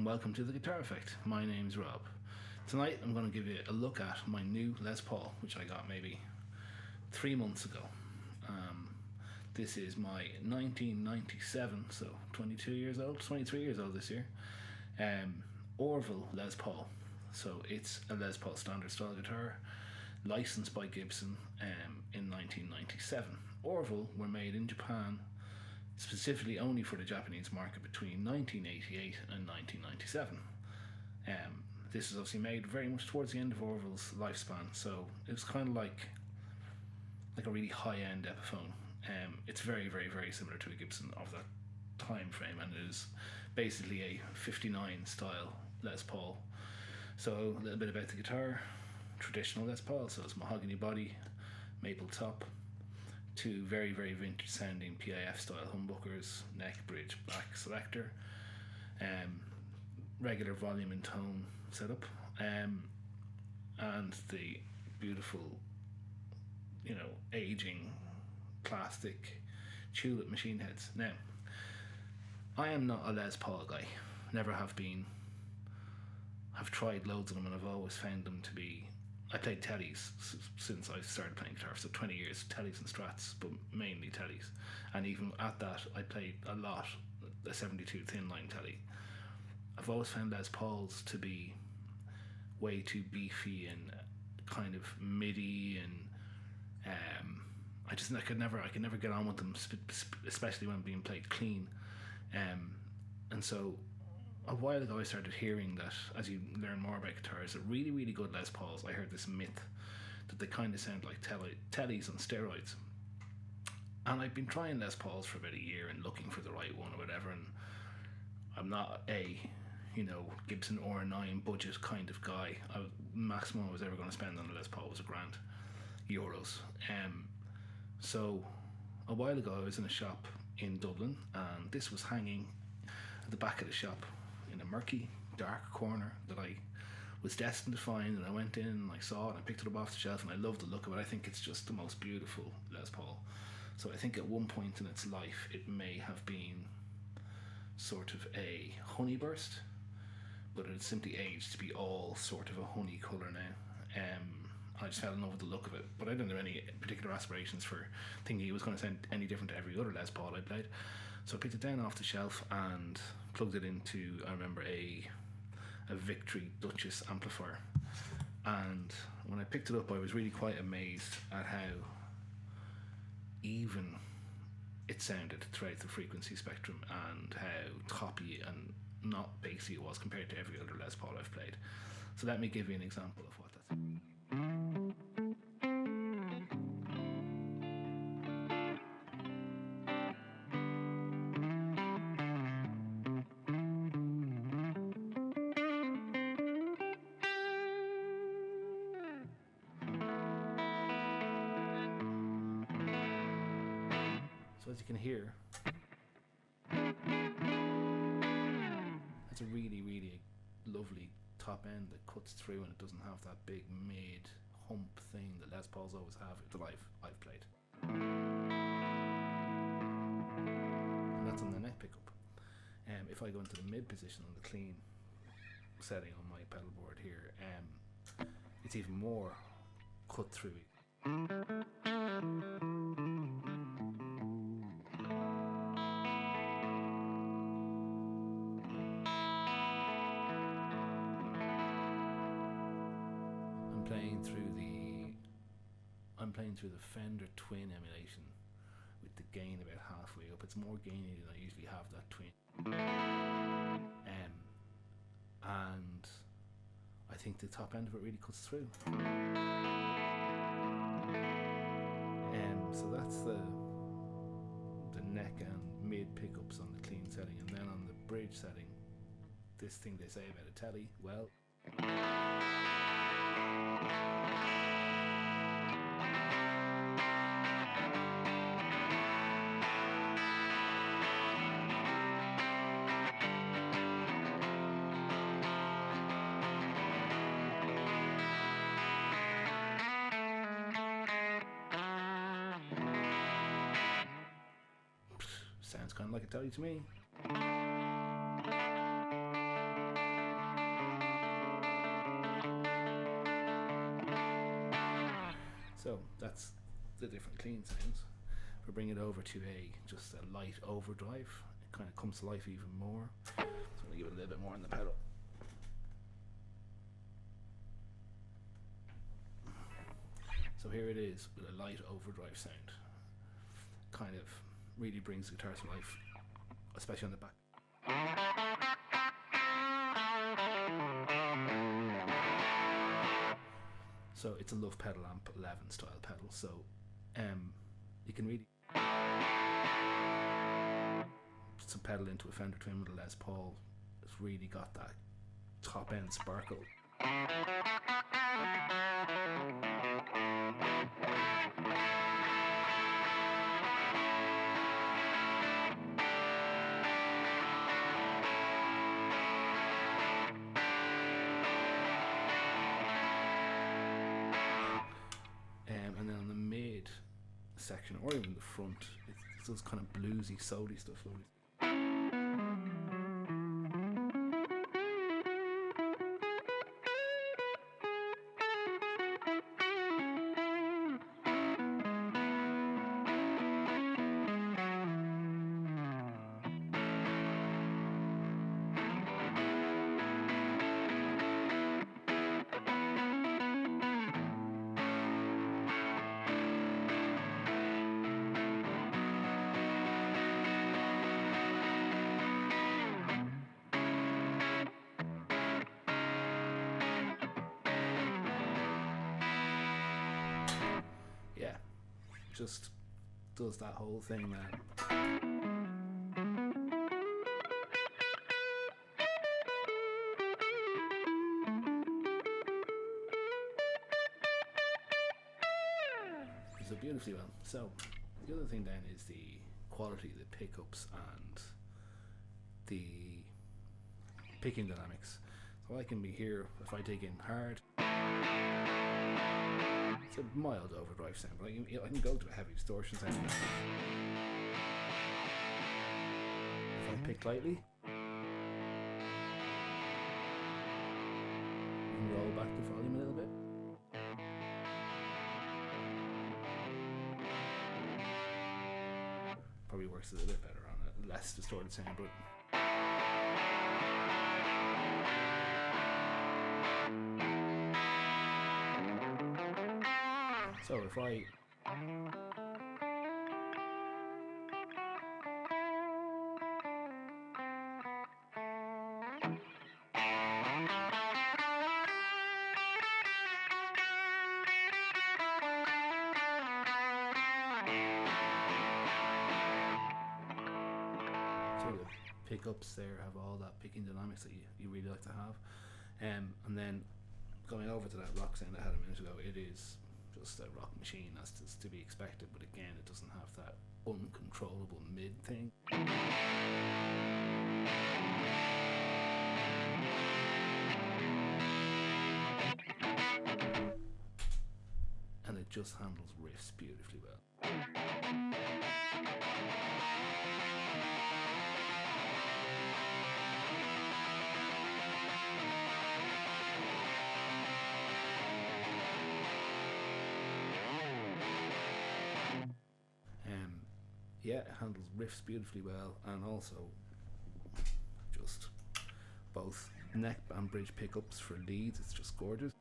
welcome to The Guitar Effect. My name's Rob. Tonight I'm going to give you a look at my new Les Paul, which I got maybe 3 months ago. This is my 1997, so 22 years old, 23 years old this year, Orville Les Paul. So it's a Les Paul standard style guitar, licensed by Gibson in 1997. Orville were made in Japan specifically only for the Japanese market between 1988 and 1997. This is obviously made very much towards the end of Orville's lifespan, so it was kind of like a really high-end Epiphone. It's very, very, very similar to a Gibson of that time frame, and it is basically a 59 style Les Paul. So a little bit about the guitar. Traditional Les Paul, so it's mahogany body, maple top, two very, very vintage sounding PIF style humbuckers, neck, bridge, black selector, regular volume and tone setup, and the beautiful, aging plastic tulip machine heads. Now, I am not a Les Paul guy, never have been. I've tried loads of them and I've always found them to be, I played tellies since I started playing guitar, so 20 years, tellies and strats, but mainly tellies. And even at that, I played a lot, a 72 thin line telly. I've always found Les Pauls to be way too beefy and kind of MIDI, and I could never get on with them, especially when being played clean. And so a while ago I started hearing that as you learn more about guitars, that really, really good Les Pauls, I heard this myth that they kind of sound like tellies on steroids. And I've been trying Les Pauls for about a year and looking for the right one or whatever, and I'm not a Gibson R9 budget kind of guy. Maximum I was ever going to spend on a Les Paul was €1,000. So a while ago I was in a shop in Dublin, and this was hanging at the back of the shop in a murky, dark corner that I was destined to find, and I went in and I saw it and I picked it up off the shelf and I love the look of it. I think it's just the most beautiful Les Paul. So I think at one point in its life it may have been sort of a honeyburst, but it had simply aged to be all sort of a honey colour now. I just fell in love with the look of it, but I didn't have any particular aspirations for thinking it was going to sound any different to every other Les Paul I played. So I picked it down off the shelf and plugged it into, I remember, a Victory Duchess amplifier. And when I picked it up, I was really quite amazed at how even it sounded throughout the frequency spectrum, and how toppy and not bassy it was compared to every other Les Paul I've played. So let me give you an example of what that's. So as you can hear, it's a really, really lovely top end that cuts through, and it doesn't have that big mid hump thing that Les Pauls always have that I've played. And that's on the neck pickup. If I go into the mid position on the clean setting on my pedal board here, it's even more cut through. I'm playing through the Fender Twin emulation with the gain about halfway up. It's more gainy than I usually have that Twin. And I think the top end of it really cuts through. So that's the neck and mid pickups on the clean setting, and then on the bridge setting, this thing they say about a telly, well, sounds kind of like a telly to me. So that's the different clean sounds. If we bring it over to just a light overdrive, it kind of comes to life even more. So I'm going to give it a little bit more on the pedal. So here it is with a light overdrive sound. Kind of really brings the guitar to life, especially on the back. So it's a Love Pedal Amp 11 style pedal, so you can really put some pedal into a Fender Twin with a Les Paul. It's really got that top end sparkle. And then on the mid section, or even the front, it's those kind of bluesy, soul-y stuff. Yeah, just does that whole thing, man. So beautifully well. So the other thing then is the quality of the pickups and the picking dynamics. So I can be here if I dig in hard. It's a mild overdrive sound, but I can go to a heavy distortion sound. If I pick lightly, you can roll back the volume a little bit. Probably works a little bit better on a less distorted sound, but so if I pickups there have all that picking dynamics that you really like to have, and then going over to that rock sound I had a minute ago, it is just a rock machine as to be expected, but again it doesn't have that uncontrollable mid thing, and it just handles riffs beautifully well. Yeah, it handles riffs beautifully well, and also just both neck and bridge pickups for leads. It's just gorgeous.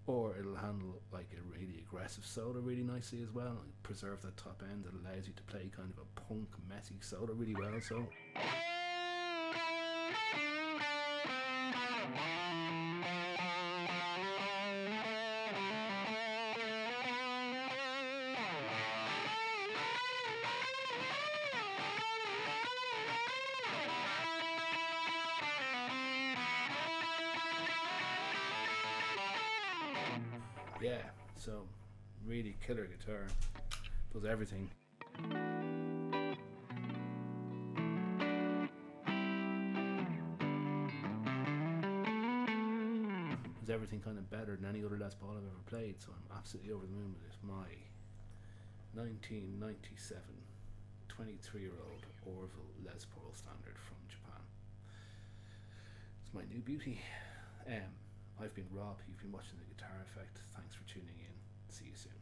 Or it'll handle like a really aggressive solo really nicely as well, and preserve that top end that allows you to play kind of a punk, messy solo really well. So yeah, so really killer guitar, does everything. Does everything kind of better than any other Les Paul I've ever played, so I'm absolutely over the moon with it. My 1997 23-year-old Orville Les Paul standard from Japan. It's my new beauty. I've been Rob, you've been watching The Guitar Effect. Thanks for tuning in. See you soon.